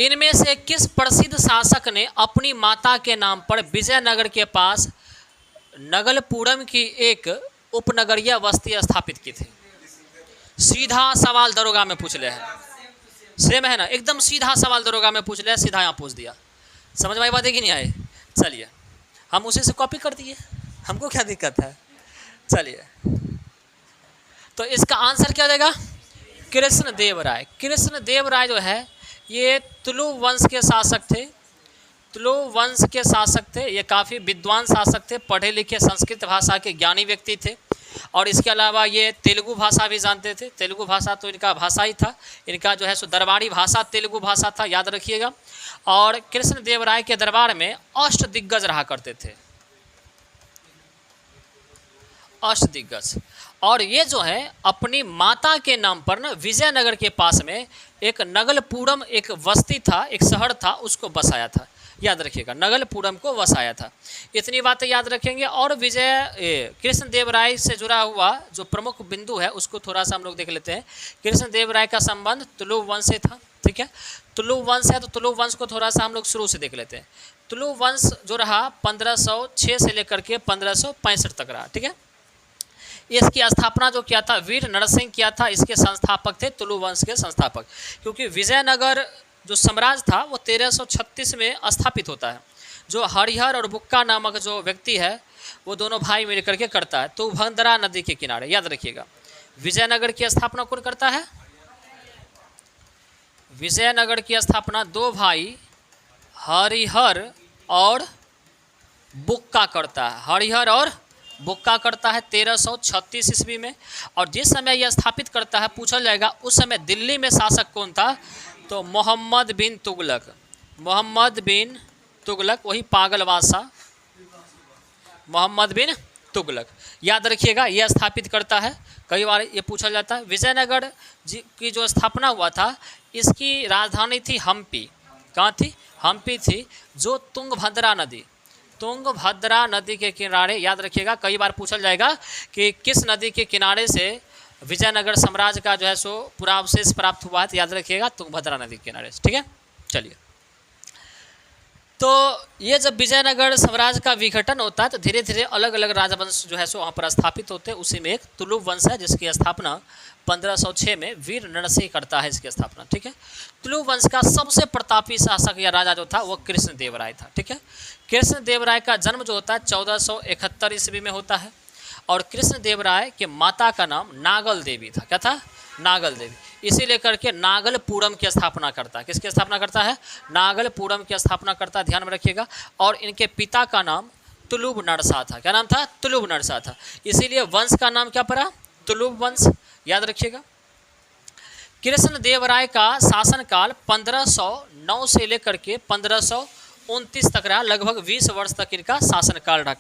इनमें से किस प्रसिद्ध शासक ने अपनी माता के नाम पर विजयनगर के पास नगलपुरम की एक उपनगरीय बस्ती स्थापित की थी? सीधा सवाल दरोगा में पूछ ले है, सेम है ना, एकदम सीधा सवाल दरोगा में पूछ लिया, सीधा यहाँ पूछ दिया। समझ में आई बात है कि नहीं आए? चलिए हम उसी से कॉपी कर दिए, हमको क्या दिक्कत है। चलिए तो इसका आंसर क्या देगा? कृष्णदेवराय। कृष्णदेवराय जो है ये तुलु वंश के शासक थे। तुलु वंश के शासक थे, ये काफ़ी विद्वान शासक थे, पढ़े लिखे, संस्कृत भाषा के ज्ञानी व्यक्ति थे। और इसके अलावा ये तेलुगु भाषा भी जानते थे। तेलुगु भाषा तो इनका भाषा ही था, इनका जो है सो दरबारी भाषा तेलुगु भाषा था, याद रखिएगा। और कृष्णदेवराय के दरबार में अष्टदिग्गज रहा करते थे, अष्टदिग्गज। और ये जो है अपनी माता के नाम पर ना विजयनगर के पास में एक नगलपुरम एक बस्ती था, एक शहर था, उसको बसाया था। याद रखिएगा, नगलपुरम को बसाया था। इतनी बातें याद रखेंगे। और कृष्णदेवराय से जुड़ा हुआ जो प्रमुख बिंदु है उसको थोड़ा सा हम लोग देख लेते हैं। कृष्णदेवराय का संबंध तुलु वंश से था, ठीक है। तुलु वंश है तो तुलु वंश को थोड़ा सा हम लोग शुरू से देख लेते हैं। तुलु वंश जो रहा 1506 से लेकर के 1565 तक रहा, ठीक है। इसकी स्थापना जो किया था वीर नरसिंह किया था, इसके संस्थापक थे तुलु वंश के संस्थापक। क्योंकि विजयनगर जो साम्राज्य था वो 1336 में स्थापित होता है। जो हरिहर और बुक्का नामक जो व्यक्ति है वो दोनों भाई मिल करके करता है, तो भद्रा नदी के किनारे। याद रखिएगा, विजयनगर की स्थापना कौन करता है? विजयनगर की स्थापना दो भाई हरिहर और बुक्का करता है, हरिहर और बुक्का करता है 1336 ईस्वी में। और जिस समय यह स्थापित करता है, पूछा जाएगा उस समय दिल्ली में शासक कौन था, तो मोहम्मद बिन तुगलक। मोहम्मद बिन तुगलक, वही पागल बादशाह मोहम्मद बिन तुगलक। याद रखिएगा, यह स्थापित करता है, कई बार ये पूछा जाता है। विजयनगर की जो स्थापना हुआ था इसकी राजधानी थी हम्पी। कहाँ थी? हम्पी थी, जो तुंगभद्रा नदी के किनारे। याद रखिएगा, कई बार पूछा जाएगा कि किस नदी के किनारे से विजयनगर साम्राज्य का जो है सो पूरा अवशेष प्राप्त हुआ है, तो याद रखिएगा तुंगभद्रा नदी के किनारे से, ठीक है। चलिए, तो ये जब विजयनगर साम्राज्य का विघटन होता है तो धीरे धीरे अलग अलग राजवंश जो है सो वहाँ पर स्थापित होते हैं। उसी में एक तुलु वंश है जिसकी स्थापना 1506 में वीर नरसिंह करता है इसकी स्थापना, ठीक है। तुलु वंश का सबसे प्रतापी शासक या राजा जो था वो कृष्णदेवराय था, ठीक है। कृष्णदेवराय का जन्म जो होता है 1471 ईस्वी में होता है। और कृष्णदेवराय के माता का नाम नागल देवी था। क्या था? नागल देवी। इसी लेकर के नागलपुरम की स्थापना करता है। किसकी स्थापना करता है? नागलपुरम की स्थापना करता है, ध्यान में रखिएगा। और इनके पिता का नाम तुलुब नरसा था। क्या नाम था? तुलुब नरसा था। इसीलिए वंश का नाम क्या पड़ा? तुलुब वंश। याद रखिएगा। कृष्णदेवराय का शासनकाल 1509 से लेकर के 1529 तक रहा। लगभग 20 वर्ष तक इनका शासनकाल रहा।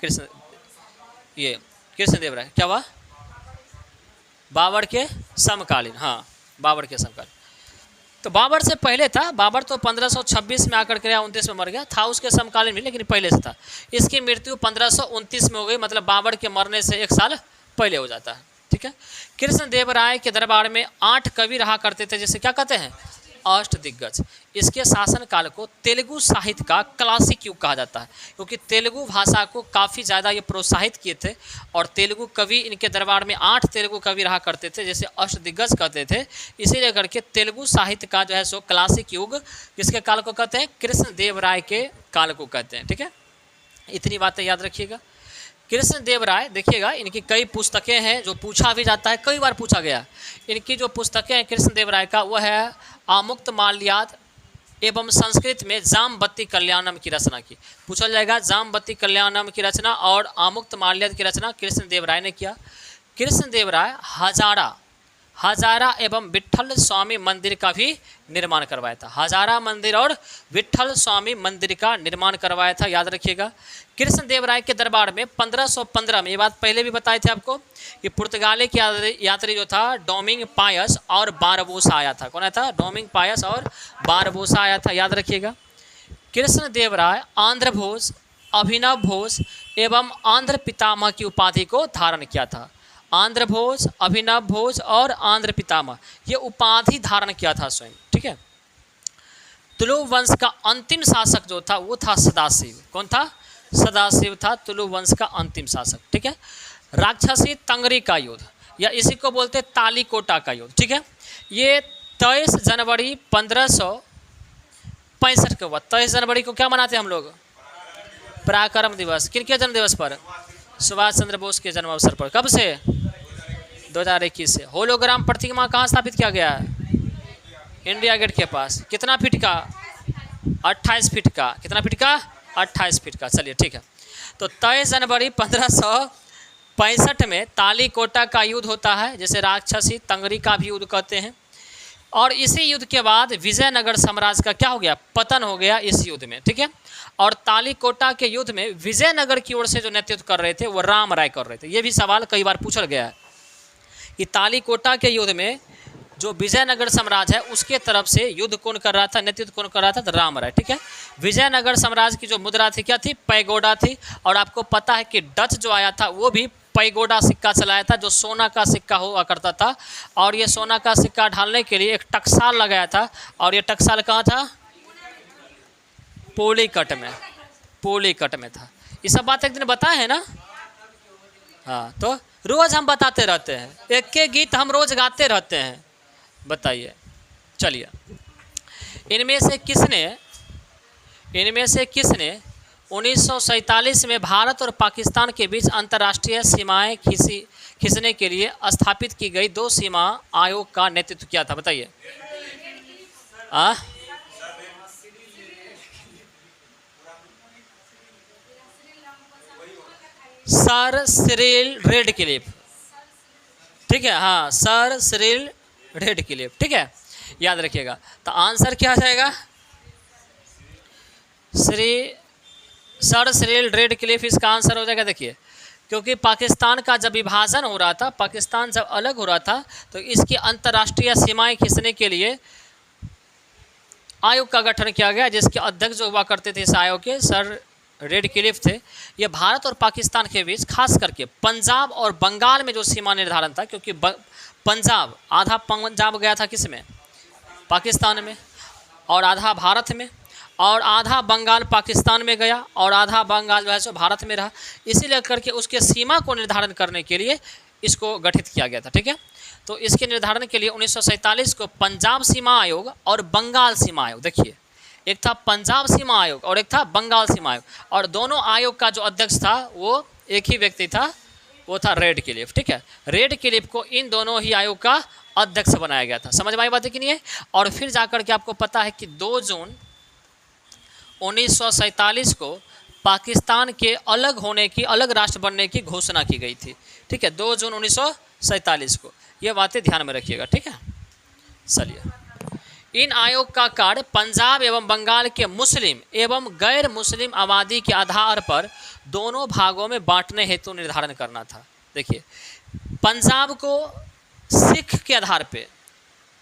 कृष्णदेवराय क्या हुआ? बाबर के समकालीन। हाँ, बाबर के समकालीन। तो बाबर से पहले था। बाबर तो 1526 में आकर के 29 में मर गया था, उसके समकालीन में, लेकिन पहले से था। इसकी मृत्यु 1529 में हो गई, मतलब बाबर के मरने से 1 साल पहले हो जाता है, ठीक है। कृष्णदेवराय के दरबार में 8 कवि रहा करते थे, जिसे क्या कहते हैं? अष्टदिग्गज। इसके शासनकाल को तेलुगु साहित्य का क्लासिक युग कहा जाता है, क्योंकि तेलुगु भाषा को काफ़ी ज़्यादा ये प्रोत्साहित किए थे। और तेलुगु कवि इनके दरबार में 8 तेलुगु कवि रहा करते थे, जैसे अष्टदिग्गज कहते थे। इसीलिए करके तेलुगु साहित्य का जो है सो क्लासिक युग किसके काल को कहते हैं? कृष्णदेवराय के काल को कहते हैं, ठीक है। इतनी बातें याद रखिएगा। कृष्णदेवराय देखिएगा, इनकी कई पुस्तकें हैं जो पूछा भी जाता है, कई बार पूछा गया। इनकी जो पुस्तकें हैं कृष्णदेवराय का, वह है आमुक्त माल्याद एवं संस्कृत में जामवती कल्याणम की रचना की। पूछा जाएगा जामवती कल्याणम की रचना और आमुक्त माल्याद की रचना कृष्णदेवराय ने किया। कृष्णदेवराय हजारा एवं विट्ठल स्वामी मंदिर का भी निर्माण करवाया था। हजारा मंदिर और विट्ठल स्वामी मंदिर का निर्माण करवाया था, याद रखिएगा। कृष्णदेवराय के दरबार में 1515 में, ये बात पहले भी बताए थे आपको, कि पुर्तगाली के यात्री जो था डोमिंग पायस और बारबोसा आया था। कौन आया था? डोमिंग पायस और बारबोसा आया था, याद रखिएगा। कृष्णदेवराय आंध्र भोज, अभिनव भोज एवं आंध्र पितामह की उपाधि को धारण किया था। आंध्र भोज, अभिनव भोज और आंध्र पितामह, ये उपाधि धारण किया था स्वयं, ठीक है। तुलु वंश का अंतिम शासक जो था वो था सदाशिव। कौन था? सदाशिव था तुलु वंश का अंतिम शासक। ठीक है। राक्षसी तंगरी का युद्ध, या इसी को बोलते तालीकोटा का युद्ध। ठीक है। ये 23 जनवरी 1565 को हुआ। 23 जनवरी को क्या मनाते हैं हम लोग? पराक्रम दिवस। किनके जन्म दिवस पर? सुभाष चंद्र बोस के जन्म अवसर पर। कब से? 2021 से। होलोग्राम प्रतिमा कहाँ स्थापित किया गया है? इंडिया गेट के पास। कितना फीट का? 28 फीट का। कितना फीट का? 28 फीट का। चलिए ठीक है। तो 23 जनवरी 1565 में तालीकोटा का युद्ध होता है, जैसे राक्षसी तंगरी का भी युद्ध कहते हैं। और इसी युद्ध के बाद विजयनगर साम्राज्य का क्या हो गया? पतन हो गया इस युद्ध में। ठीक है। और तालीकोटा के युद्ध में विजयनगर की ओर से जो नेतृत्व कर रहे थे वो राम राय कर रहे थे। ये भी सवाल कई बार पूछा गया है कि तालीकोटा के युद्ध में जो विजयनगर साम्राज्य है उसके तरफ से युद्ध कौन कर रहा था, नेतृत्व कौन कर रहा था? तो राम राय। ठीक है। विजयनगर साम्राज्य की जो मुद्रा थी क्या थी? पैगोडा थी। और आपको पता है कि डच जो आया था वो भी पैगोडा सिक्का चलाया था, जो सोना का सिक्का हुआ करता था। और ये सोना का सिक्का ढालने के लिए एक टकसाल लगाया था, और ये टकसाल कहाँ था? पोलीकट में। पोलीकट में था। ये सब बात एक दिन बताए हैं ना? हाँ, तो रोज हम बताते रहते हैं, एक एक गीत हम रोज गाते रहते हैं। बताइए। चलिए, इनमें से किसने 1947 में भारत और पाकिस्तान के बीच अंतर्राष्ट्रीय सीमाएं खींचने के लिए स्थापित की गई 2 सीमा आयोग का नेतृत्व किया था? बताइए। Sir Cyril Radcliffe. ठीक है। हाँ, सर सिरिल रेडक्लिफ। ठीक है, याद रखिएगा। तो आंसर क्या आ जाएगा? सर सिरिल रेडक्लिफ इसका आंसर हो जाएगा। देखिए, क्योंकि पाकिस्तान का जब विभाजन हो रहा था, पाकिस्तान जब अलग हो रहा था, तो इसकी अंतर्राष्ट्रीय सीमाएं खींचने के लिए आयोग का गठन किया गया, जिसके अध्यक्ष जो हुआ करते थे इस आयोग के सर रेडक्लिफ थे। ये भारत और पाकिस्तान के बीच खास करके पंजाब और बंगाल में जो सीमा निर्धारण था, क्योंकि पंजाब, आधा पंजाब गया था किस में? पाकिस्तान में, और आधा भारत में, और आधा बंगाल पाकिस्तान में गया, और आधा बंगाल जो है सो भारत में रहा। इसीलिए करके उसके सीमा को निर्धारण करने के लिए इसको गठित किया गया था। ठीक है। तो इसके निर्धारण के लिए 1947 को पंजाब सीमा आयोग और बंगाल सीमा आयोग, देखिए, एक था पंजाब सीमा आयोग और एक था बंगाल सीमा आयोग, और दोनों आयोग का जो अध्यक्ष था वो एक ही व्यक्ति था, वो था रेडक्लिफ। ठीक है। रेडक्लिफ को इन दोनों ही आयोग का अध्यक्ष बनाया गया था। समझ में आई बात है कि नहीं है? और फिर जाकर के आपको पता है कि 2 जून 1947 को पाकिस्तान के अलग होने की, अलग राष्ट्र बनने की घोषणा की गई थी। ठीक है, 2 जून 1947 को। ये बातें ध्यान में रखिएगा। ठीक है। चलिए, इन आयोग का कार्य पंजाब एवं बंगाल के मुस्लिम एवं गैर मुस्लिम आबादी के आधार पर दोनों भागों में बांटने हेतु निर्धारण करना था। देखिए, पंजाब को सिख के आधार पे,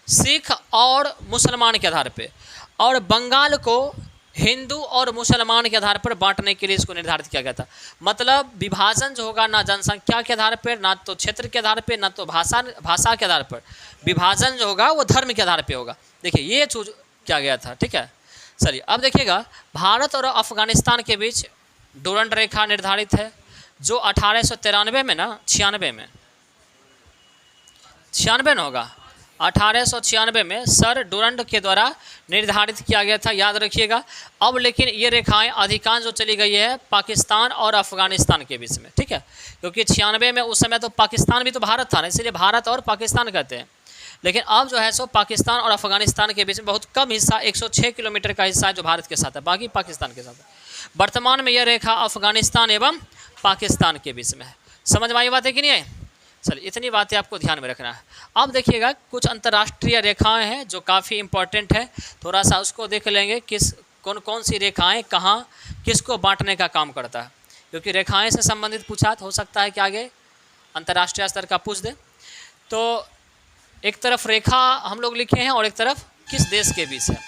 सिख और मुसलमान के आधार पे, और बंगाल को हिंदू और मुसलमान के आधार पर बांटने के लिए इसको निर्धारित किया गया था। मतलब विभाजन जो होगा ना जनसंख्या के आधार पर, ना तो क्षेत्र के आधार पर, ना तो भाषा के आधार पर। विभाजन जो होगा वो धर्म के आधार पर होगा। देखिए, ये चूज किया गया था। ठीक है। चलिए, अब देखिएगा, भारत और अफगानिस्तान के बीच डुरंड रेखा निर्धारित है, जो 1893 में ना 96 में होगा, 1896 में सर डुरंड के द्वारा निर्धारित किया गया था। याद रखिएगा। अब लेकिन ये रेखाएं अधिकांश जो चली गई है पाकिस्तान और अफगानिस्तान के बीच में। ठीक है, क्योंकि 96 में उस समय तो पाकिस्तान भी तो भारत था ना, इसलिए भारत और पाकिस्तान कहते हैं। लेकिन अब जो है सो पाकिस्तान और अफगानिस्तान के बीच में बहुत कम हिस्सा, 106 किलोमीटर का हिस्सा है जो भारत के साथ है, बाकी पाकिस्तान के साथ है। वर्तमान में यह रेखा अफगानिस्तान एवं पाकिस्तान के बीच में है। समझ में आई बात है कि नहीं है? चलिए, इतनी बातें आपको ध्यान में रखना है। अब देखिएगा, कुछ अंतर्राष्ट्रीय रेखाएं हैं जो काफ़ी इंपॉर्टेंट है, थोड़ा सा उसको देख लेंगे। कौन सी रेखाएं कहाँ किसको बांटने का काम करता है, क्योंकि रेखाएं से संबंधित पूछा तो हो सकता है कि आगे अंतर्राष्ट्रीय स्तर का पूछ दे। तो एक तरफ रेखा हम लोग लिखे हैं और एक तरफ किस देश के बीच है।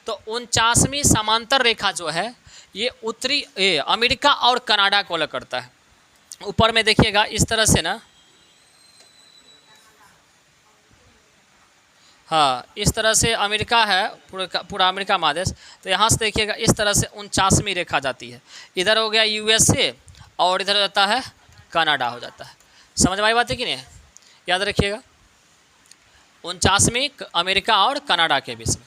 तो 49वीं समांतर रेखा जो है ये उत्तरी अमेरिका और कनाडा को अलग करता है। ऊपर में देखिएगा इस तरह से ना, हाँ, इस तरह से अमेरिका है, पूरा अमेरिका महादेश। तो यहाँ से देखिएगा इस तरह से 49वीं रेखा जाती है। इधर हो गया यूएसए और इधर हो जाता है कनाडा हो जाता है। समझ में आई बात है कि नहीं? याद रखिएगा 49वीं अमेरिका और कनाडा के बीच में।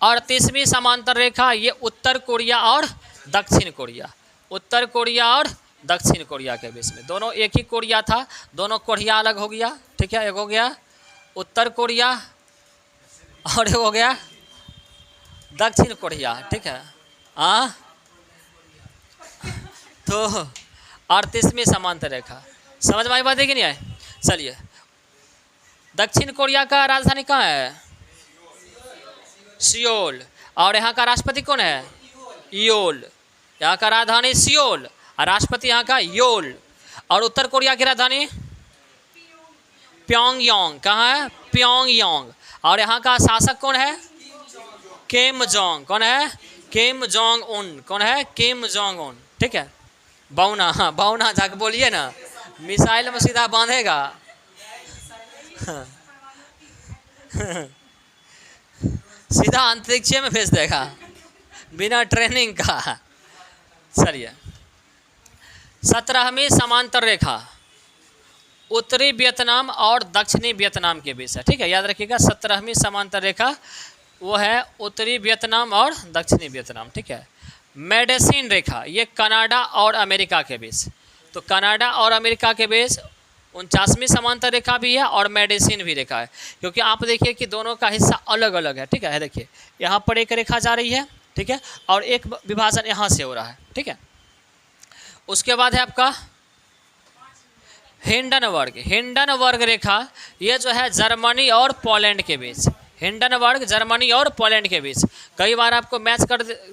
38वीं समांतर रेखा ये उत्तर कोरिया और दक्षिण कोरिया, उत्तर कोरिया और दक्षिण कोरिया के बीच में। दोनों एक ही कोरिया था, दोनों कोरिया अलग हो गया, ठीक है। एक हो गया उत्तर कोरिया और एक हो गया दक्षिण कोरिया, ठीक है। हाँ, तो 38वीं समांतर रेखा समझ में आई बात है कि नहीं आए? चलिए, दक्षिण कोरिया का राजधानी कहाँ है? सियोल। और यहाँ का राष्ट्रपति कौन है? योल। यहाँ का राजधानी सियोल और राष्ट्रपति यहाँ का योल। और उत्तर कोरिया की राजधानी प्योंगयांग। कहाँ है? प्योंगयांग। और यहाँ का शासक कौन है? Kim Jong. कौन है? Kim Jong Un. कौन है? किम जोंग उन, ठीक है। बौना, हाँ बौना जाके बोलिए ना, मिसाइल में सीधा बांधेगा। सीधा अंतरिक्ष में भेज देगा बिना ट्रेनिंग का। चलिए, 17वीं समांतर रेखा उत्तरी वियतनाम और दक्षिणी वियतनाम के बीच है, ठीक है। याद रखिएगा 17वीं समांतर रेखा वो है उत्तरी वियतनाम और दक्षिणी वियतनाम, ठीक है। मेडेसिन रेखा ये कनाडा और अमेरिका के बीच। तो कनाडा और अमेरिका के बीच 49वीं समांतर रेखा भी है और मेडेसिन भी रेखा है, क्योंकि आप देखिए कि दोनों का हिस्सा अलग अलग है, ठीक है। देखिए यहाँ पर एक रेखा जा रही है, ठीक है, और एक विभाजन यहाँ से हो रहा है, ठीक है। उसके बाद है आपका हिंडनबर्ग। हिंडनबर्ग रेखा ये जो है जर्मनी और पोलैंड के बीच। हिंडनबर्ग जर्मनी और पोलैंड के बीच। कई बार आपको मैच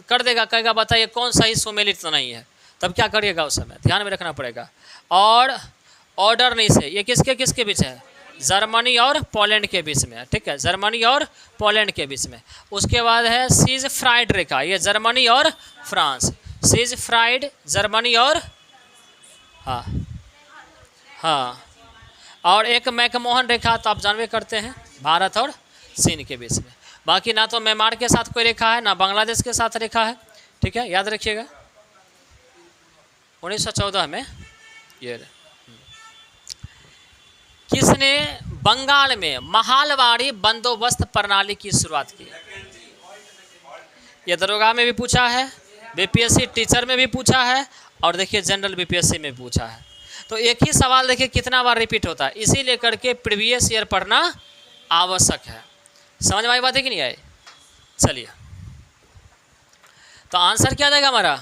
कर देगा, कहेगा बताइए कौन सही सुमेलित तो नहीं है, तब क्या करिएगा उस समय ध्यान में रखना पड़ेगा। और ऑर्डर नहीं से ये किसके बीच है? जर्मनी और पोलैंड के बीच में है, ठीक है। जर्मनी और पोलैंड के बीच में। उसके बाद है सीज फ्राइड रेखा ये जर्मनी और फ्रांस। सीज फ्राइड जर्मनी और हाँ और एक मैकमोहन रेखा तो आप जानवे करते हैं भारत और चीन के बीच में। बाकी ना तो म्यांमार के साथ कोई रेखा है ना बांग्लादेश के साथ रेखा है, ठीक है। याद रखिएगा 1914 में ये किसने बंगाल में महालवाड़ी बंदोबस्त प्रणाली की शुरुआत की? ये दरोगा में भी पूछा है, बीपीएससी टीचर में भी पूछा है और देखिए जनरल बीपीएससी में भी पूछा है। तो एक ही सवाल देखिए कितना बार रिपीट होता है, इसीलिए करके प्रीवियस ईयर पढ़ना आवश्यक है। समझ में आई बात है कि नहीं आई? चलिए, तो आंसर क्या जाएगा हमारा?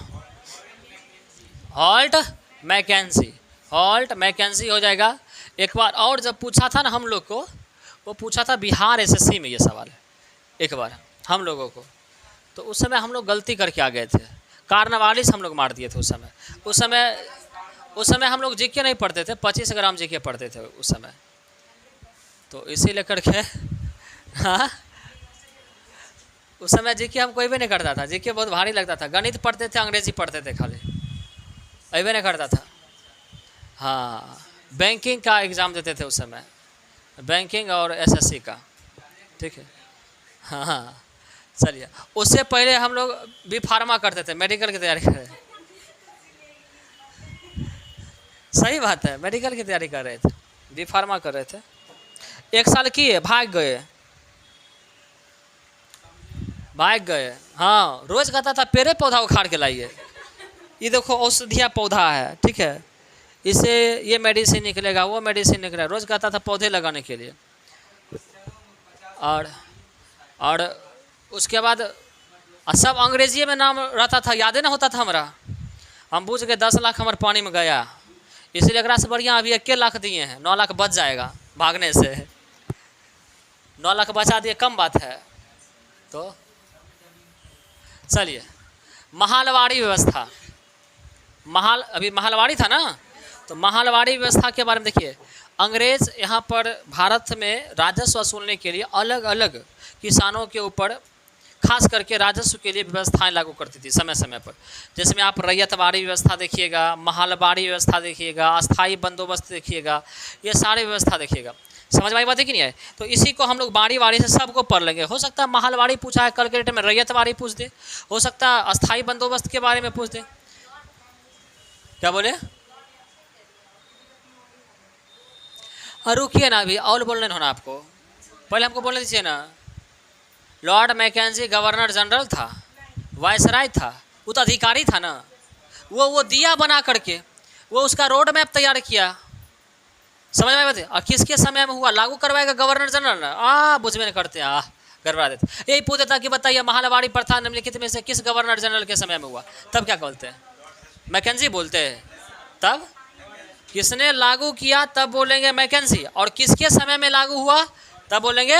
Holt Mackenzie. हॉल्ट मैकेंजी हो जाएगा। एक बार और जब पूछा था ना हम लोग को, वो पूछा था बिहार एसएससी में ये सवाल है एक बार हम लोगों को, तो उस समय हम लोग गलती करके आ गए थे, कार्नवालिस हम लोग मार दिए थे उस समय हम लोग जीके नहीं पढ़ते थे, 25 ग्राम जीके पढ़ते थे उस समय, तो इसीलिए करके हाँ उस समय जीके हम कोई भी नहीं करता था, जीके बहुत भारी लगता था। गणित पढ़ते थे, अंग्रेजी पढ़ते थे खाली, अभी नहीं करता था। हाँ, बैंकिंग का एग्ज़ाम देते थे उस समय, बैंकिंग और एसएससी का, ठीक है। हाँ चलिए, उससे पहले हम लोग बी फार्मा करते थे, मेडिकल की तैयारी कर रहे थे। सही बात है, मेडिकल की तैयारी कर रहे थे, बी फार्मा कर रहे थे। 1 साल किए, भाग गए। हाँ, रोज कहता था पेड़े पौधा उखाड़ के लाइए, ये देखो औषधिया पौधा है, ठीक है, इसे ये मेडिसिन निकलेगा, वो मेडिसिन निकलेगा, रोज कहता था पौधे लगाने के लिए। और उसके बाद सब अंग्रेजी में नाम रहता था, याद ना होता था हमारा। हम पूछ के 10 लाख हमारे पानी में गया, इसलिए एकरा से बढ़िया अभी 1 लाख दिए हैं, 9 लाख बच जाएगा भागने से। 9 लाख बचा दिए, कम बात है। तो चलिए, महालवाड़ी व्यवस्था, अभी महालवाड़ी था ना, तो महालवाड़ी व्यवस्था के बारे में देखिए। अंग्रेज यहाँ पर भारत में राजस्व वसूलने के लिए अलग अलग किसानों के ऊपर खास करके राजस्व के लिए व्यवस्थाएं लागू करती थी समय समय पर। जैसे में आप रैयतवाड़ी व्यवस्था देखिएगा, महलवाड़ी व्यवस्था देखिएगा, अस्थाई बंदोबस्त देखिएगा, ये सारे व्यवस्था देखिएगा। समझ में आई बात है कि नहीं है? तो इसी को हम लोग बाड़ी बाड़ी से सबको पढ़ लेंगे। हो सकता है महलवाड़ी पूछा है, कल के डेट में रैयतवाड़ी पूछ दे, हो सकता है अस्थाई बंदोबस्त के बारे में पूछ दे। क्या बोले? रुकिए ना, अभी और बोलने होना आपको, पहले हमको बोलने दीजिए ना। लॉर्ड मैकेंजी गवर्नर जनरल था, वायसराय था, वो तो अधिकारी था ना। वो दिया बना करके वो उसका रोड मैप तैयार किया। समझ में आते? और किसके समय में हुआ? लागू करवाएगा गवर्नर जनरल ना। बुझबे नहीं करते, करवा देते। यही पूछ देता कि बताइए महलवाड़ी प्रथा निम्नलिखित में से किस गवर्नर जनरल के समय में हुआ, तब क्या बोलते हैं? मैकेंजी बोलते हैं। तब किसने लागू किया तब बोलेंगे मैकेंजी, और किसके समय में लागू हुआ तब बोलेंगे।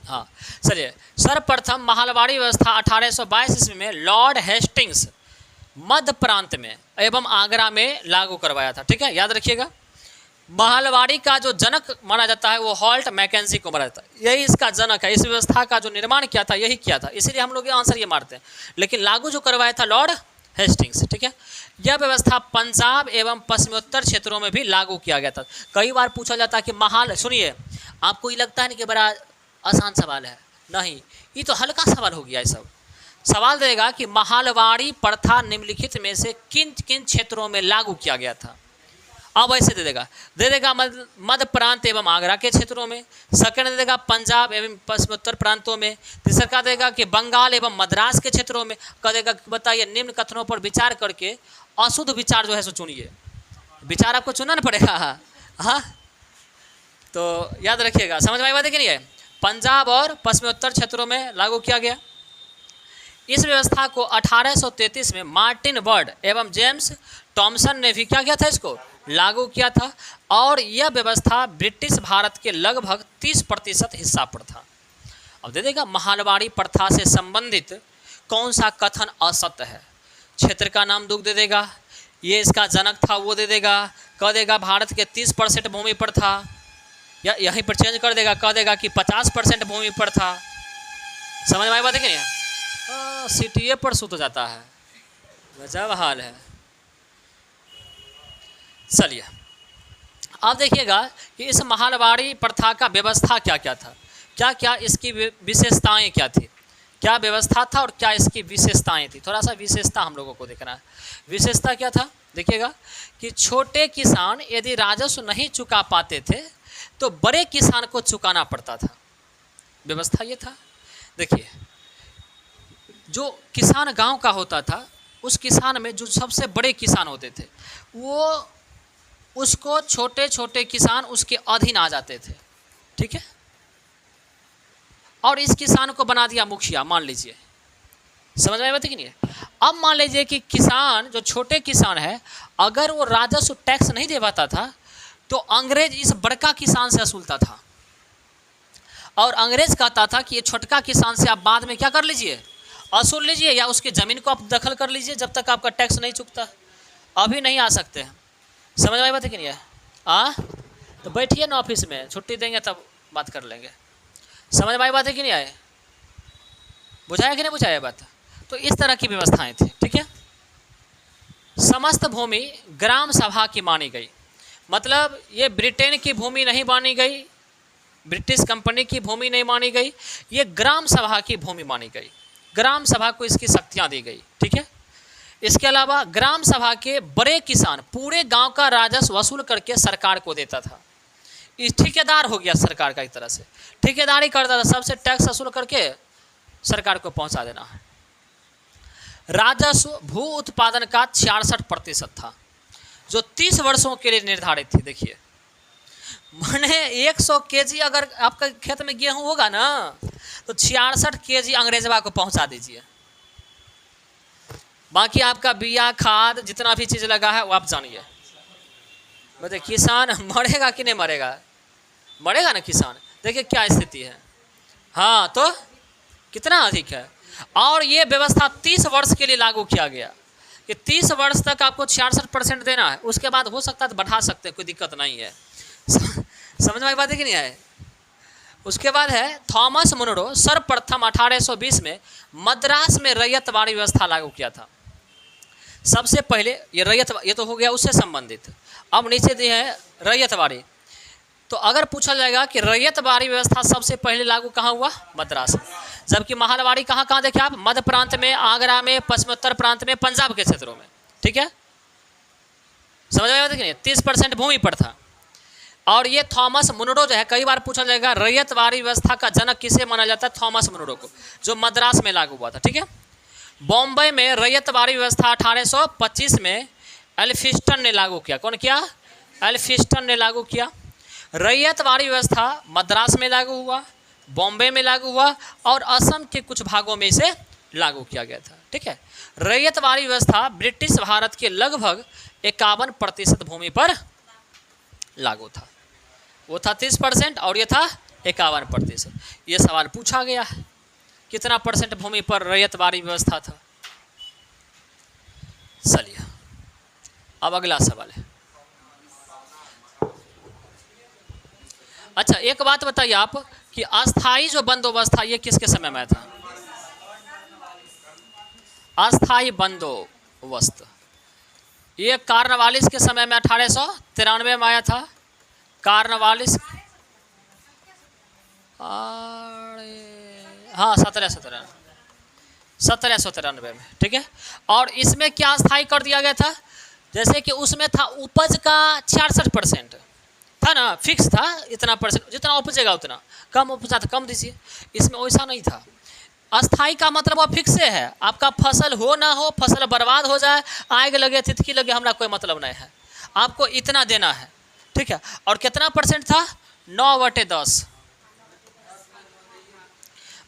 हाँ चलिए, सर्वप्रथम महलवाड़ी व्यवस्था 1822 ईस्वी में लॉर्ड हेस्टिंग्स मध्य प्रांत में एवं आगरा में लागू करवाया था। ठीक है, याद रखिएगा। महलवाड़ी का जो जनक माना जाता है वो हॉल्ट मैकेंजी को माना जाता है, यही इसका जनक है। इस व्यवस्था का जो निर्माण किया था यही किया था, इसीलिए हम लोग ये आंसर ये मारते हैं। लेकिन लागू जो करवाया था लॉर्ड हेस्टिंग्स। ठीक है, यह व्यवस्था पंजाब एवं पश्चिमोत्तर क्षेत्रों में भी लागू किया गया था। कई बार पूछा जाता है कि सुनिए, आपको ये लगता है नहीं कि बड़ा आसान सवाल है? नहीं, ये तो हल्का सवाल हो गया। ये सब सवाल देगा कि महलवाड़ी प्रथा निम्नलिखित में से किन किन क्षेत्रों में लागू किया गया था। अब ऐसे दे देगा मध्य प्रांत एवं आगरा के क्षेत्रों में, सेकंड दे देगा पंजाब एवं पश्चिमोत्तर प्रांतों में, तीसरा का देगा कि बंगाल एवं मद्रास के क्षेत्रों में, कह देगा बताइए निम्न कथनों पर विचार करके अशुद्ध विचार जो है सो चुनिए। विचार आपको चुनना ना पड़ेगा। हाँ, तो याद रखिएगा। समझ में आई बात है कि नहीं है? पंजाब और पश्चिमोत्तर क्षेत्रों में लागू किया गया। इस व्यवस्था को 1833 में मार्टिन बर्ड एवं जेम्स टॉमसन ने भी क्या किया था? इसको लागू किया था। और यह व्यवस्था ब्रिटिश भारत के लगभग 30% हिस्सा पर था। अब दे देगा महलवाड़ी प्रथा से संबंधित कौन सा कथन असत्य है। क्षेत्र का नाम दुख दे देगा, ये इसका जनक था वो दे देगा, कह देगा भारत के 30% भूमि पर था, या यहीं पर चेंज कर देगा, कह देगा कि 50% भूमि पर था। समझ में आई बात है कि नहीं? सीटीए पर सुत जाता है, गजब हाल है। चलिए अब देखिएगा कि इस महलवाड़ी प्रथा का व्यवस्था क्या क्या था, क्या क्या इसकी विशेषताएं क्या थी, क्या व्यवस्था था और क्या इसकी विशेषताएं थी। थोड़ा सा विशेषता हम लोगों को देखना है। विशेषता क्या था? देखिएगा कि छोटे किसान यदि राजस्व नहीं चुका पाते थे तो बड़े किसान को चुकाना पड़ता था। व्यवस्था ये था। देखिए, जो किसान गांव का होता था, उस किसान में जो सबसे बड़े किसान होते थे वो उसको छोटे छोटे किसान उसके अधीन आ जाते थे। ठीक है, और इस किसान को बना दिया मुखिया, मान लीजिए। समझ में आती कि नहीं है? अब मान लीजिए कि किसान जो छोटे किसान है, अगर वो राजस्व टैक्स नहीं दे पाता था तो अंग्रेज इस बड़का किसान से वसूलता था, और अंग्रेज कहता था कि ये छोटका किसान से आप बाद में क्या कर लीजिए, वसूल लीजिए, या उसकी ज़मीन को आप दखल कर लीजिए जब तक आपका टैक्स नहीं चुकता। अभी नहीं आ सकते हैं। समझ में आई बात है कि नहीं है? तो बैठिए ना ऑफिस में, छुट्टी देंगे तब बात कर लेंगे। समझ में आई बात है कि नहीं आए? बुझाया कि नहीं बुझाया बात? तो इस तरह की व्यवस्थाएं थी। ठीक है, समस्त भूमि ग्राम सभा की मानी गई। मतलब ये ब्रिटेन की भूमि नहीं मानी गई, ब्रिटिश कंपनी की भूमि नहीं मानी गई, ये ग्राम सभा की भूमि मानी गई। ग्राम सभा को इसकी शक्तियाँ दी गई। ठीक है, इसके अलावा ग्राम सभा के बड़े किसान पूरे गांव का राजस्व वसूल करके सरकार को देता था। इस ठेकेदार हो गया सरकार का, एक तरह से ठेकेदारी करता था, सबसे टैक्स वसूल करके सरकार को पहुंचा देना है। राजस्व भू उत्पादन का 66% था, जो 30 वर्षों के लिए निर्धारित थी। देखिए, मैंने 100 केजी अगर आपका खेत में गेहूं होगा ना तो 66 केजी अंग्रेजवा को पहुंचा दीजिए। बाकी आपका बिया खाद जितना भी चीज़ लगा है वो आप जानिए। बताइए किसान मरेगा कि नहीं मरेगा? मरेगा ना किसान। देखिए क्या स्थिति है। हाँ, तो कितना अधिक है। और ये व्यवस्था 30 वर्ष के लिए लागू किया गया कि 30 वर्ष तक आपको 66% देना है, उसके बाद हो सकता है तो बढ़ा सकते हैं, कोई दिक्कत नहीं है। समझ में आई बात है कि नहीं है? उसके बाद है थॉमस मुनरो, सर्वप्रथम 1820 में मद्रास में रैयतवाड़ी व्यवस्था लागू किया था। सबसे पहले ये तो हो गया उससे संबंधित। अब नीचे दिए हैं रैयतवाड़ी। तो अगर पूछा जाएगा कि रैयतवाड़ी व्यवस्था सबसे पहले लागू कहाँ हुआ? मद्रास में। जबकि महलवाड़ी कहाँ कहाँ देखे आप? मध्य प्रांत में, आगरा में, पश्चिमोत्तर प्रांत में, पंजाब के क्षेत्रों में। ठीक है, समझ में आया कि नहीं? 30% भूमि पर था। और ये थॉमस मुनरो जो है, कई बार पूछा जाएगा रैयतवाड़ी व्यवस्था का जनक किसे माना जाता है? थॉमस मुनरो को, जो मद्रास में लागू हुआ था। ठीक है, बॉम्बे में रैयतवाड़ी व्यवस्था 1825 में एल्फिंस्टन ने लागू किया। कौन किया? एल्फिंस्टन ने लागू किया। रैयतवाड़ी व्यवस्था मद्रास में लागू हुआ, बॉम्बे में लागू हुआ और असम के कुछ भागों में इसे लागू किया गया था। ठीक है, रैयतवाड़ी व्यवस्था ब्रिटिश भारत के लगभग 51% भूमि पर लागू था। वो था 30% और ये था 51%। ये सवाल पूछा गया है, कितना परसेंट भूमि पर रैयतवाड़ी व्यवस्था था? चलिए अब अगला सवाल है। अच्छा, एक बात बताइए आप कि अस्थाई जो बंदोबस्त था ये किसके समय में था? अस्थाई बंदोबस्त ये कार्नवालिस के समय में 1893 में आया था। कार्नवालिस, हाँ 1793 में। ठीक है, और इसमें क्या स्थायी कर दिया गया था? जैसे कि उसमें था उपज का 66% था ना, फिक्स था इतना परसेंट, जितना उपजेगा उतना। कम उपजा तो कम दीजिए, इसमें वैसा नहीं था। अस्थाई का मतलब वो फिक्स है, आपका फसल हो ना हो, फसल बर्बाद हो जाए, आग लगे, तितकी लगे, हमरा कोई मतलब नहीं है, आपको इतना देना है। ठीक है, और कितना परसेंट था? 9/10।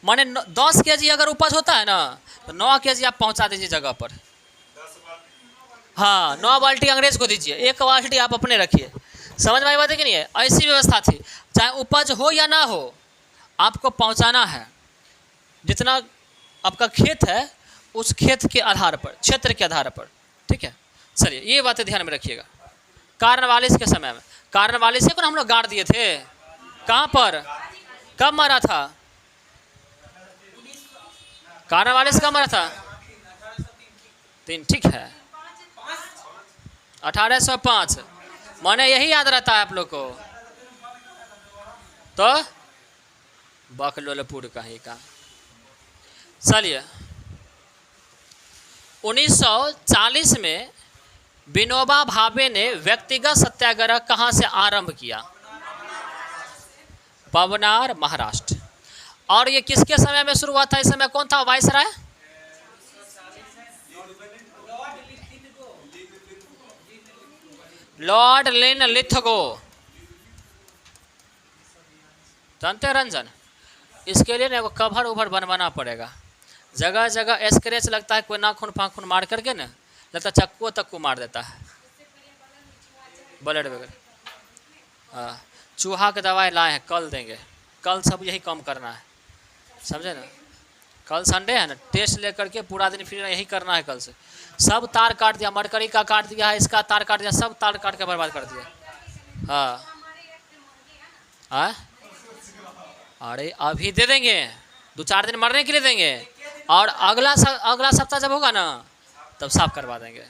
माने 10 kg अगर उपज होता है ना तो 9 kg आप पहुंचा दीजिए जगह पर। हाँ, 9 बाल्टी अंग्रेज को दीजिए, 1 बाल्टी आप अपने रखिए। समझ में आई बात है कि नहीं है? ऐसी व्यवस्था थी, चाहे उपज हो या ना हो, आपको पहुंचाना है। जितना आपका खेत है उस खेत के आधार पर, क्षेत्र के आधार पर। ठीक है, चलिए ये बातें ध्यान में रखिएगा। कार्नवालिस के समय में, कार्नवालिस को हम लोग गाड़ दिए थे। कहाँ पर, कब मारा था? कार्नवालिस कब मारा था? 3। ठीक है, 1805। माने यही याद रहता है आप लोग को? तो बकलोलपुर कहीं का। चलिए 1940 में विनोबा भावे ने व्यक्तिगत सत्याग्रह कहाँ से आरंभ किया? पवनार, महाराष्ट्र। और ये किसके समय में शुरू हुआ था? इस समय कौन था वायसराय? Lord Linlithgow. जानते हैं रंजन? इसके लिए ना वो कवर ओवर बनवाना पड़ेगा। जगह जगह स्क्रैच लगता है, कोई नाखून फाखून मार करके ना लगता चक्कू तक्कू मार देता है, ब्लड वगैरह। हाँ, चूहा के दवाई लाए हैं, कल देंगे। कल सब यही काम करना है, समझे ना? कल संडे है ना, टेस्ट लेकर के पूरा दिन फिर यही करना है। कल से सब तार काट दिया, मरकरी का काट दिया है, इसका तार काट दिया, सब तार काट के बर्बाद कर दिया। हाँ, अरे अभी दे देंगे, 2-4 दिन मरने के लिए देंगे, और अगला सप्ताह जब होगा ना तब साफ करवा देंगे।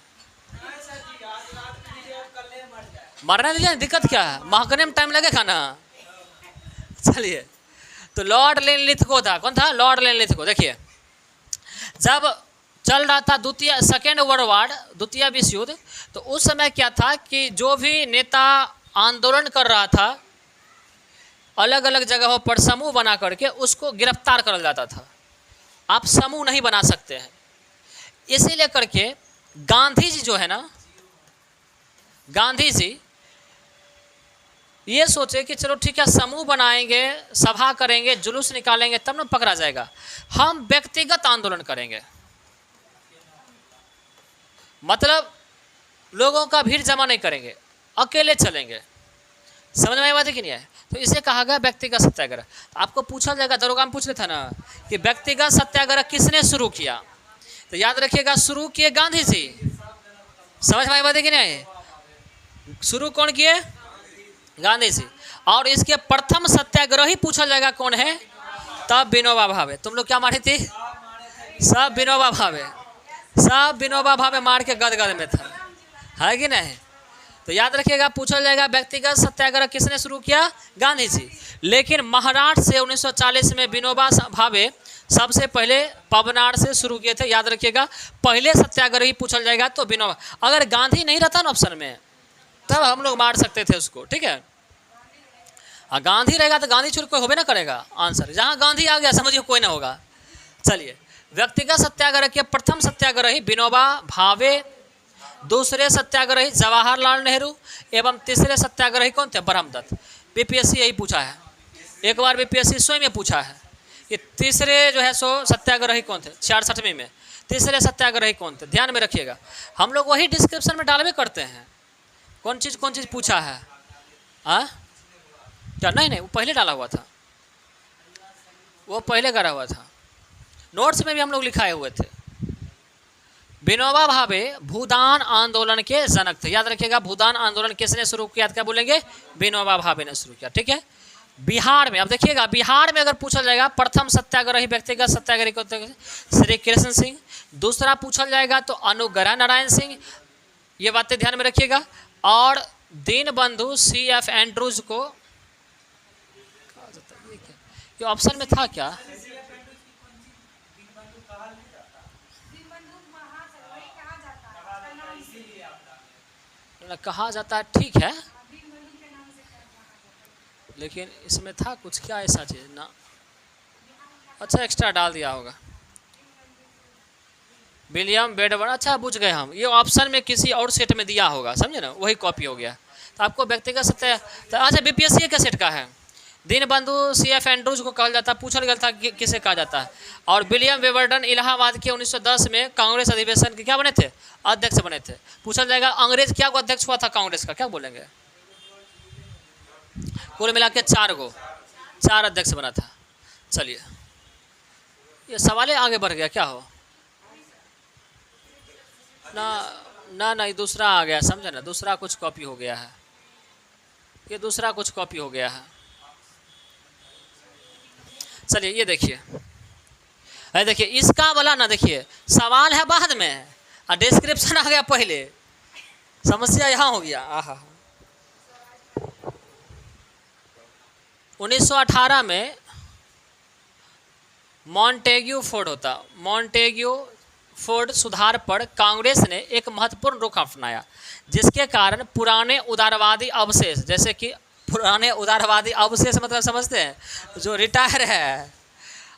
मरने दीजिए, दिक्कत क्या है? महकने में टाइम लगेगा ना। चलिए, तो लॉर्ड लिनलिथगो था। कौन था? Lord Linlithgow. देखिए, जब चल रहा था सेकेंड वर्ल्ड वार, द्वितीय विश्व युद्ध, तो उस समय क्या था कि जो भी नेता आंदोलन कर रहा था, अलग अलग जगहों पर समूह बना करके उसको गिरफ्तार कर जाता था। आप समूह नहीं बना सकते हैं। इसीलिए करके गांधी जी जो है ना, गांधी जी ये सोचे कि चलो ठीक है, समूह बनाएंगे, सभा करेंगे, जुलूस निकालेंगे, तब ना पकड़ा जाएगा। हम व्यक्तिगत आंदोलन करेंगे, मतलब लोगों का भीड़ जमा नहीं करेंगे, अकेले चलेंगे। समझ में आई बात है कि नहीं है? तो इसे कहा गया व्यक्तिगत सत्याग्रह। तो आपको पूछा जाएगा, दरोगा में पूछ रहे थे ना कि व्यक्तिगत सत्याग्रह किसने शुरू किया, तो याद रखिएगा शुरू किए गांधी जी। समझ में आई बात है कि नहीं? शुरू कौन किए? गांधी जी। और इसके प्रथम सत्याग्रही पूछा जाएगा कौन है, तब विनोबा भावे। तुम लोग क्या मारे थे, सब विनोबा भावे, सब विनोबा भावे मार के गदगद में था, है कि नहीं। तो याद रखिएगा, पूछा जाएगा व्यक्तिगत सत्याग्रह किसने शुरू किया, गांधी जी। लेकिन महाराष्ट्र से 1940 में विनोबा भावे सबसे पहले पवनार से शुरू किए थे। याद रखिएगा, पहले सत्याग्रही पूछा जाएगा तो विनोबा। अगर गांधी नहीं रहता ना ऑप्शन में, तब हम लोग मार सकते थे उसको, ठीक है। गांधी रहेगा तो गांधी छोड़ कोई होबे ना करेगा आंसर। जहां गांधी आ गया समझिए कोई ना होगा। चलिए, व्यक्तिगत सत्याग्रह के प्रथम सत्याग्रही विनोबा भावे, दूसरे सत्याग्रही जवाहरलाल नेहरू एवं तीसरे सत्याग्रही कौन थे, ब्रह्मदत्त। बीपीएससी यही पूछा है, एक बार बीपीएससी स्वयं में पूछा है कि तीसरे जो है सो सत्याग्रही कौन थे, 66वीं में तीसरे सत्याग्रही कौन थे। ध्यान में रखिएगा, हम लोग वही डिस्क्रिप्शन में डालवे करते हैं कौन चीज़ पूछा है। क्या नहीं, वो पहले डाला हुआ था, वो पहले करा हुआ था, नोट्स में भी हम लोग लिखाए हुए थे। विनोबा भावे भूदान आंदोलन के जनक थे। याद रखिएगा, भूदान आंदोलन किसने शुरू किया, क्या बोलेंगे, विनोबा भावे ने शुरू किया, ठीक है। बिहार में, अब देखिएगा, बिहार में अगर पूछा जाएगा प्रथम सत्याग्रही व्यक्तिगत सत्याग्रही को श्री कृष्ण सिंह, दूसरा पूछा जाएगा तो अनुग्रह नारायण सिंह, ये बातें ध्यान में रखिएगा। और दीनबंधु CF एंड्रूज को, ये ऑप्शन में था क्या, कहा जाता है, ठीक है, लेकिन इसमें था कुछ क्या ऐसा चीज़ ना, अच्छा एक्स्ट्रा डाल दिया होगा, विलियम बेडवर। अच्छा बुझ गए हम, ये ऑप्शन में किसी और सेट में दिया होगा, समझे ना, वही कॉपी हो गया। तो आपको व्यक्तिगत सत्य, तो अच्छा बीपीएससी के सेट का है। दीनबंधु CF एंड्रूज को कहा जाता, पूछा गया था कि किसे कहा जाता है। और विलियम बेवरडन इलाहाबाद के 1910 में कांग्रेस अधिवेशन के क्या बने थे, अध्यक्ष बने थे। पूछा जाएगा अंग्रेज क्या को अध्यक्ष हुआ था कांग्रेस का, क्या बोलेंगे। कुल मिला के 4 अध्यक्ष बना था। चलिए, ये सवाल आगे बढ़ गया, क्या हो ना, दूसरा आ गया, समझे ना, दूसरा कुछ कॉपी हो गया है, ये दूसरा कुछ कॉपी हो गया है। चलिए ये देखिए, देखिए इसका वाला ना, देखिए सवाल है बाद में और डिस्क्रिप्शन आ गया पहले, समस्या यहाँ हो गया। 1918 में मॉन्टेग्यू फोर्ड होता, मॉन्टेग्यू फोर्ड सुधार पर कांग्रेस ने एक महत्वपूर्ण रुख अपनाया, जिसके कारण पुराने उदारवादी अवशेष, जैसे कि पुराने उदारवादी अवशेष मतलब समझते हैं, जो रिटायर है,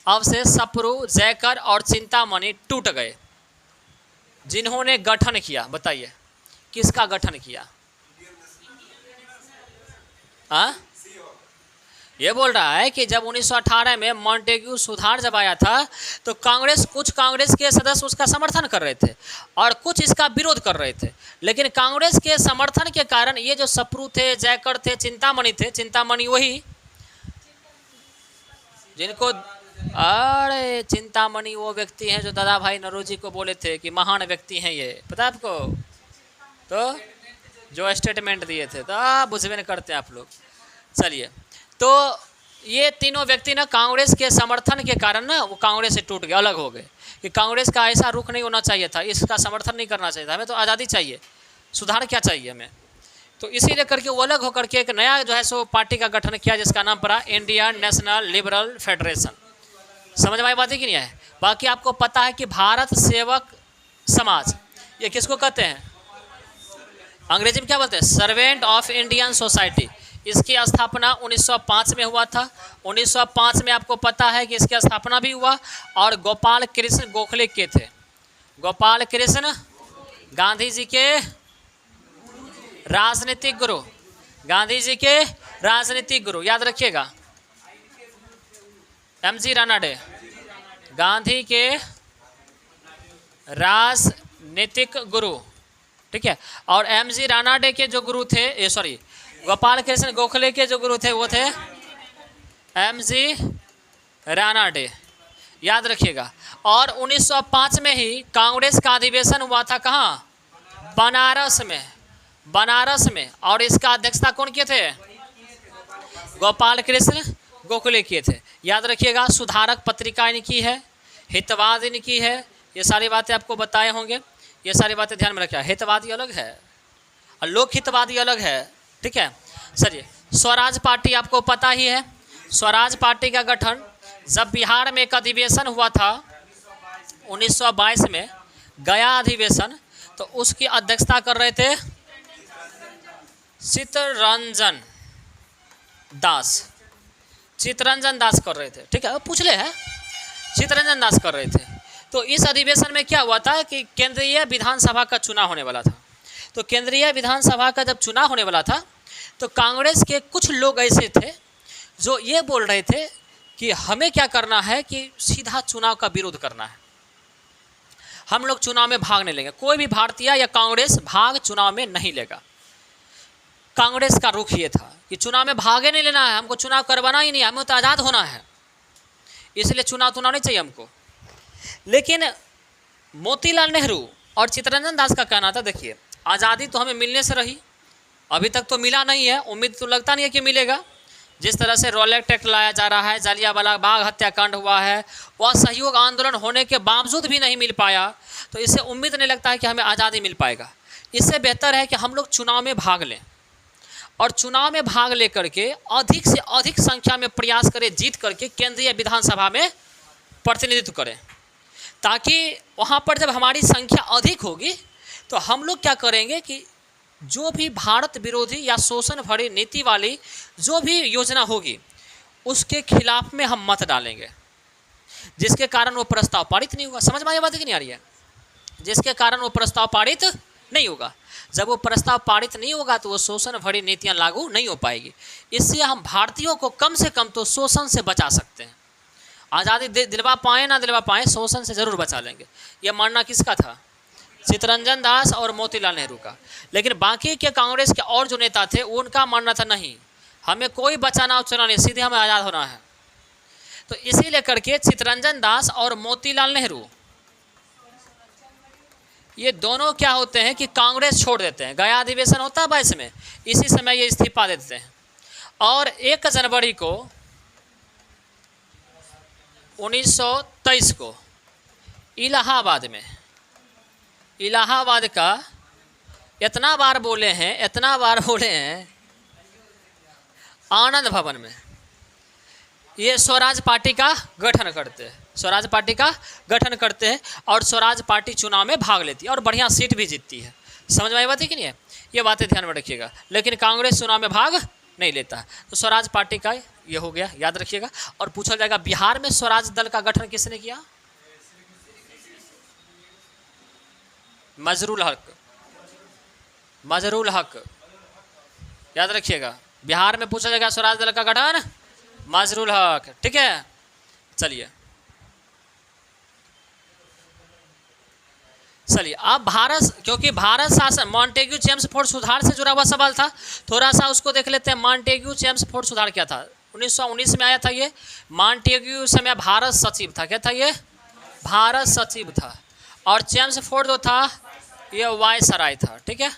अवशेष सप्रू, जयकर और चिंतामणि टूट गए। जिन्होंने गठन किया, बताइए किसका गठन किया। ये बोल रहा है कि जब 1918 में मॉन्टेग्यू सुधार जब आया था तो कुछ कांग्रेस के सदस्य उसका समर्थन कर रहे थे और कुछ इसका विरोध कर रहे थे। लेकिन कांग्रेस के समर्थन के कारण ये जो सप्रू थे, जयकर थे, चिंतामणि वही जिनको, अरे चिंतामणि वो व्यक्ति हैं जो दादा भाई नौरोजी को बोले थे कि महान व्यक्ति हैं ये, पता है आपको, तो जो स्टेटमेंट दिए थे, तो बुझबे नहीं करते आप लोग। चलिए, तो ये तीनों व्यक्ति ना कांग्रेस के समर्थन के कारण ना वो कांग्रेस से टूट गए, अलग हो गए कि कांग्रेस का ऐसा रुख नहीं होना चाहिए था, इसका समर्थन नहीं करना चाहिए था, हमें तो आज़ादी चाहिए, सुधार क्या चाहिए हमें। तो इसीलिए करके वो अलग होकर के एक नया जो है सो पार्टी का गठन किया, जिसका नाम पड़ा इंडियन नेशनल लिबरल फेडरेशन। समझ में आई बात है कि नहीं है। बाकी आपको पता है कि भारत सेवक समाज, ये किसको कहते हैं, अंग्रेजी में क्या बोलते हैं, सर्वेंट ऑफ इंडियन सोसाइटी। इसकी स्थापना 1905 में हुआ था। 1905 में आपको पता है कि इसकी स्थापना भी हुआ और गोपाल कृष्ण गोखले के थे। गोपाल कृष्ण गांधी जी के राजनीतिक गुरु, गांधी जी के राजनीतिक गुरु, याद रखिएगा। MG रानाडे गांधी के राजनीतिक गुरु, ठीक है। और MG रानाडे के जो गुरु थे, गोपाल कृष्ण गोखले के जो गुरु थे वो थे MG रानाडे, याद रखिएगा। और 1905 में ही कांग्रेस का अधिवेशन हुआ था, कहाँ, बनारस में। और इसका अध्यक्षता कौन किए थे, गोपाल कृष्ण गोखले किए थे। याद रखिएगा, सुधारक पत्रिका इनकी है, हितवाद इनकी है। ये सारी बातें आपको बताए होंगे, ये सारी बातें ध्यान में रखिए। हितवादी अलग है और लोक हितवादी अलग है, ठीक है। चलिए, स्वराज पार्टी आपको पता ही है। स्वराज पार्टी का गठन जब बिहार में एक अधिवेशन हुआ था 1922 में, गया अधिवेशन, तो उसकी अध्यक्षता कर रहे थे चित्तरंजन दास कर रहे थे, ठीक है। पूछ ले है, चित्तरंजन दास कर रहे थे। तो इस अधिवेशन में क्या हुआ था कि केंद्रीय विधानसभा का चुनाव होने वाला था। तो केंद्रीय विधानसभा का जब चुनाव होने वाला था तो कांग्रेस के कुछ लोग ऐसे थे जो ये बोल रहे थे कि हमें क्या करना है कि सीधा चुनाव का विरोध करना है, हम लोग चुनाव में भाग नहीं लेंगे, कोई भी भारतीय या कांग्रेस भाग चुनाव में नहीं लेगा। कांग्रेस का रुख ये था कि चुनाव में भागे नहीं लेना है, हमको चुनाव करवाना ही नहीं, हमें तो आज़ाद होना है, इसलिए चुनाव नहीं चाहिए हमको। लेकिन मोतीलाल नेहरू और चित्तरंजन दास का कहना था, देखिए आज़ादी तो हमें मिलने से रही, अभी तक तो मिला नहीं है, उम्मीद तो लगता नहीं है कि मिलेगा। जिस तरह से रॉलेट एक्ट लाया जा रहा है, जालियांवाला बाग हत्याकांड हुआ है, वह सहयोग आंदोलन होने के बावजूद भी नहीं मिल पाया, तो इससे उम्मीद नहीं लगता है कि हमें आज़ादी मिल पाएगा। इससे बेहतर है कि हम लोग चुनाव में भाग लें और चुनाव में भाग लेकर के अधिक से अधिक संख्या में प्रयास करें, जीत करके केंद्रीय विधानसभा में प्रतिनिधित्व करें, ताकि वहाँ पर जब हमारी संख्या अधिक होगी तो हम लोग क्या करेंगे कि जो भी भारत विरोधी या शोषण भरी नीति वाली जो भी योजना होगी उसके खिलाफ में हम मत डालेंगे, जिसके कारण वो प्रस्ताव पारित नहीं होगा। समझ में आया बात कि नहीं आ रही है? जिसके कारण वो प्रस्ताव पारित नहीं होगा। जब वो प्रस्ताव पारित नहीं होगा तो वो शोषण भरी नीतियाँ लागू नहीं हो पाएगी। इससे हम भारतीयों को कम से कम तो शोषण से बचा सकते हैं। आज़ादी दिलवा पाएँ ना दिलवा पाएँ, शोषण से ज़रूर बचा लेंगे। यह मानना किसका था? चित्तरंजन दास और मोतीलाल नेहरू का। लेकिन बाकी के कांग्रेस के और जो नेता थे उनका मानना था नहीं, हमें कोई बचाना उचना नहीं, सीधे हमें आज़ाद होना है। तो इसी लेकर के चित्तरंजन दास और मोतीलाल नेहरू ये दोनों क्या होते हैं कि कांग्रेस छोड़ देते हैं। गया अधिवेशन होता है 22 में, इसी समय ये इस्तीफा दे देते हैं। और 1 जनवरी को 1923 को इलाहाबाद का इतना बार बोले हैं आनंद भवन में ये स्वराज पार्टी का गठन करते हैं और स्वराज पार्टी चुनाव में भाग लेती है और बढ़िया सीट भी जीतती है। समझ में आई बात है कि नहीं है? ये बातें ध्यान में रखिएगा। लेकिन कांग्रेस चुनाव में भाग नहीं लेता है। तो स्वराज पार्टी का ये हो गया, याद रखिएगा। और पूछा जाएगा बिहार में स्वराज दल का गठन किसने किया? मजरूल हक, याद रखिएगा। बिहार में पूछा जाएगा स्वराज दल का गठन मजरूल हक, ठीक है। चलिए अब क्योंकि भारत शासन मॉन्टेग्यू चेम्सफोर्ड सुधार से जुड़ा हुआ सवाल था, थोड़ा सा उसको देख लेते हैं। मॉन्टेग्यू चेम्सफोर्ड सुधार क्या था? 1919 में आया था ये। मॉन्टेग्यू समय भारत सचिव था। क्या था ये? भारत सचिव था। और चेम्सफोर्ड जो था ये वायसराय था, ठीक है।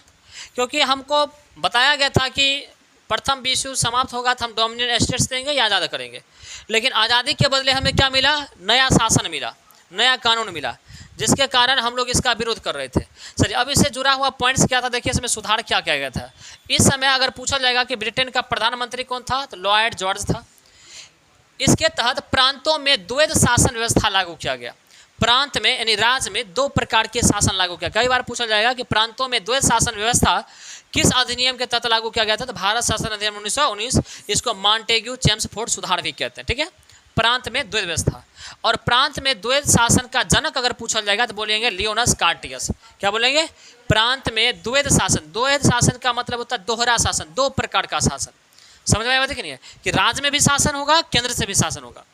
क्योंकि हमको बताया गया था कि प्रथम विश्व युद्ध समाप्त होगा तो हम डोमिनियन स्टेट्स देंगे या आज़ाद करेंगे, लेकिन आज़ादी के बदले हमें क्या मिला? नया शासन मिला, नया कानून मिला, जिसके कारण हम लोग इसका विरोध कर रहे थे। चलिए अब इससे जुड़ा हुआ पॉइंट्स क्या था, देखिए इसमें सुधार क्या किया गया था। इस समय अगर पूछा जाएगा कि ब्रिटेन का प्रधानमंत्री कौन था, तो लॉर्ड जॉर्ज था। इसके तहत प्रांतों में द्वैध शासन व्यवस्था लागू किया गया। प्रांत में यानी राज्य में 2 प्रकार के शासन लागू किया। कई बार पूछा जाएगा कि प्रांतों में द्वैध शासन व्यवस्था किस अधिनियम के तहत लागू किया गया था, तो भारत शासन अधिनियम 1919, इसको मॉन्टेग्यू चेम्सफोर्ड सुधार भी कहते हैं, ठीक है। प्रांत में द्वैध व्यवस्था। और प्रांत में द्वैध शासन का जनक अगर पूछा जाएगा तो बोलेंगे लियोनस कार्टियस। क्या बोलेंगे? प्रांत में द्वैध शासन। द्वैध शासन का मतलब होता है दोहरा शासन, 2 प्रकार का शासन। समझ में आया कि नहीं है? कि राज्य में भी शासन होगा, केंद्र से भी शासन होगा।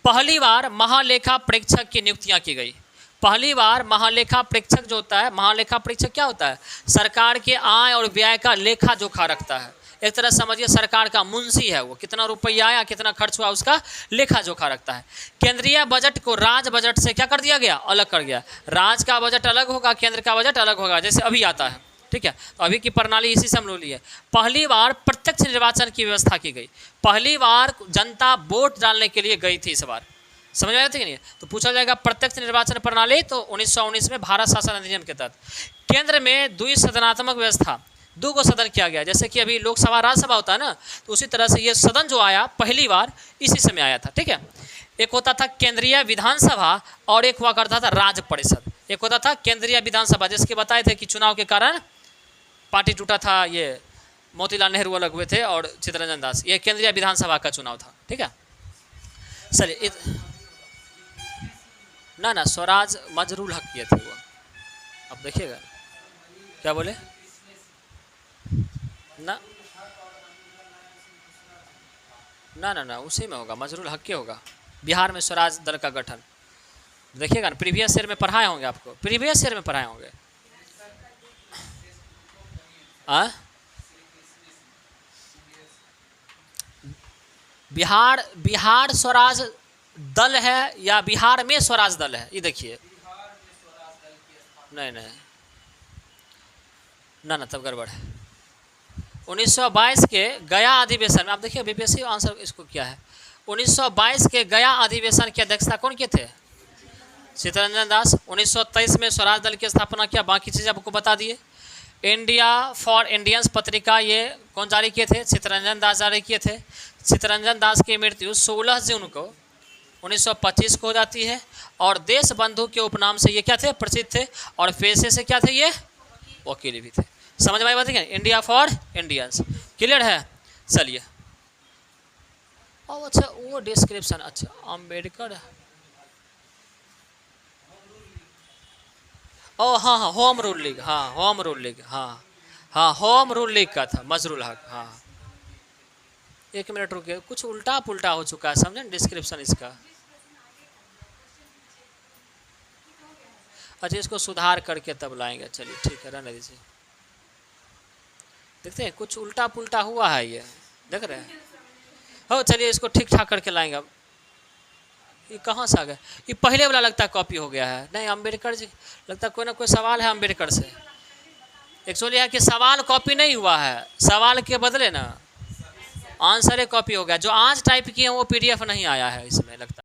पहली बार महालेखा परीक्षक की नियुक्तियां की गई। पहली बार महालेखा परीक्षक जो होता है, महालेखा परीक्षक क्या होता है? सरकार के आय और व्यय का लेखा जोखा रखता है। एक तरह समझिए सरकार का मुंशी है, वो कितना रुपया आया कितना खर्च हुआ उसका लेखा जोखा रखता है। केंद्रीय बजट को राज्य बजट से क्या कर दिया गया? अलग कर गया। राज्य का बजट अलग होगा, केंद्र का बजट अलग होगा, जैसे अभी आता है, ठीक है। तो अभी की प्रणाली इसी से हम लोग लिए। पहली बार प्रत्यक्ष निर्वाचन की व्यवस्था की गई, पहली बार जनता वोट डालने के लिए गई थी इस बार, समझ आया था कि नहीं। तो पूछा जाएगा प्रत्यक्ष निर्वाचन प्रणाली, तो 1919 में भारत शासन अधिनियम के तहत केंद्र में द्विसदनात्मक व्यवस्था, 2 को सदन किया गया। जैसे कि अभी लोकसभा राज्यसभा होता है ना, तो उसी तरह से ये सदन जो आया पहली बार इसी समय आया था, ठीक है। एक होता था केंद्रीय विधानसभा और एक हुआ करता था राज्य परिषद। एक होता था केंद्रीय विधानसभा, जिसके बताए थे कि चुनाव के कारण पार्टी टूटा था, ये मोतीलाल नेहरू अलग हुए थे और चित्तरंजन दास, ये केंद्रीय विधानसभा का चुनाव था, ठीक है। चलिए ना स्वराज मजरूल हक किए थे वो, अब देखिएगा क्या बोले ना ना ना ना उसी में होगा, मजरूल हक के होगा। बिहार में स्वराज दल का गठन देखिएगा ना, प्रीवियस ईयर में पढ़ाए होंगे आपको, प्रीवियस ईयर में पढ़ाए होंगे। बिहार स्वराज दल है या बिहार में स्वराज दल है, ये देखिए। नहीं ना तब गड़बड़ है। 1922 के गया अधिवेशन में आप देखिए, बीपीएससी आंसर इसको क्या है। 1922 के गया अधिवेशन की अध्यक्षता कौन किए थे? चित्तरंजन दास। 1923 में स्वराज दल की स्थापना किया, बाकी चीज़ आपको बता दिए। इंडिया फॉर इंडियंस पत्रिका ये कौन जारी किए थे? चित्तरंजन दास जारी किए थे। चित्तरंजन दास की मृत्यु 16 जून को 1925 को हो जाती है, और देश बंधु के उपनाम से ये क्या थे? प्रसिद्ध थे, और पेशे से क्या थे? ये वकील भी थे। समझ में आई बात है क्या? इंडिया फॉर इंडियंस, क्लियर है। चलिए अब अच्छा वो डिस्क्रिप्शन, अच्छा अम्बेडकर, ओ हाँ home rule league, home rule league, home rule league का था मजरूल हक। एक मिनट रुकिए, कुछ उल्टा पुल्टा हो चुका है, समझे डिस्क्रिप्शन इसका। अच्छा इसको सुधार करके तब लाएंगे, चलिए ठीक है, रहने दीजिए। देखते हैं कुछ उल्टा पुल्टा हुआ है, ये देख रहे हैं। हो चलिए इसको ठीक ठाक करके लाएंगे। अब ये कहाँ से आ गया? ये पहले वाला लगता है कॉपी हो गया है। नहीं अम्बेडकर जी, लगता है कोई ना कोई सवाल है अम्बेडकर से। एक्चुअली है कि सवाल कॉपी नहीं हुआ है, सवाल के बदले ना आंसर कॉपी हो गया। जो आज टाइप किए हैं वो पीडीएफ नहीं आया है इसमें लगता है।